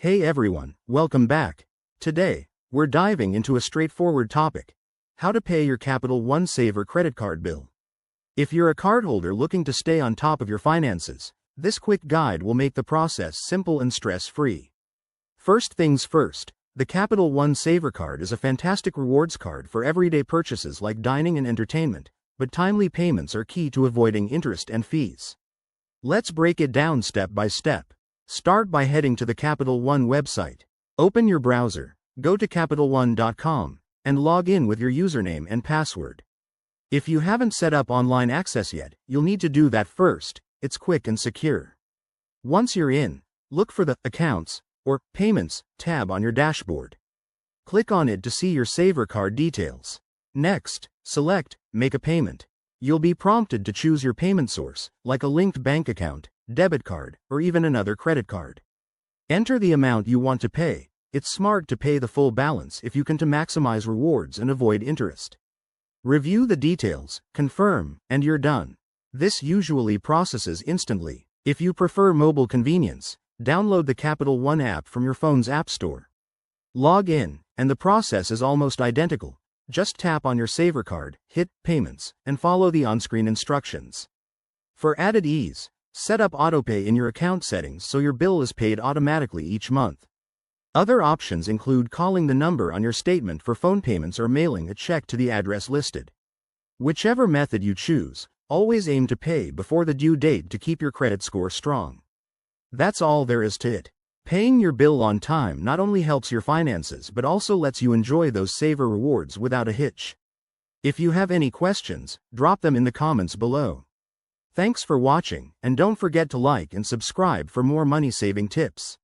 Hey everyone, welcome back. Today, we're diving into a straightforward topic: how to pay your Capital One Savor credit card bill. If you're a cardholder looking to stay on top of your finances, this quick guide will make the process simple and stress-free. First things first, the Capital One Savor card is a fantastic rewards card for everyday purchases like dining and entertainment, but timely payments are key to avoiding interest and fees. Let's break it down step by step. Start by heading to the Capital One website. Open your browser, go to CapitalOne.com, and log in with your username and password. If you haven't set up online access yet, you'll need to do that first. It's quick and secure. Once you're in, look for the Accounts or Payments tab on your dashboard. Click on it to see your Savor card details. Next, select Make a Payment. You'll be prompted to choose your payment source, like a linked bank account, debit card, or even another credit card. Enter the amount you want to pay. It's smart to pay the full balance if you can to maximize rewards and avoid interest. Review the details, confirm, and you're done. This usually processes instantly. If you prefer mobile convenience, download the Capital One app from your phone's app store. Log in, and the process is almost identical. Just tap on your Savor card, hit Payments, and follow the on-screen instructions. For added ease, set up autopay in your account settings so your bill is paid automatically each month. Other options include calling the number on your statement for phone payments or mailing a check to the address listed. Whichever method you choose, always aim to pay before the due date to keep your credit score strong. That's all there is to it. Paying your bill on time not only helps your finances but also lets you enjoy those Savor rewards without a hitch. If you have any questions, drop them in the comments below. Thanks for watching, and don't forget to like and subscribe for more money-saving tips.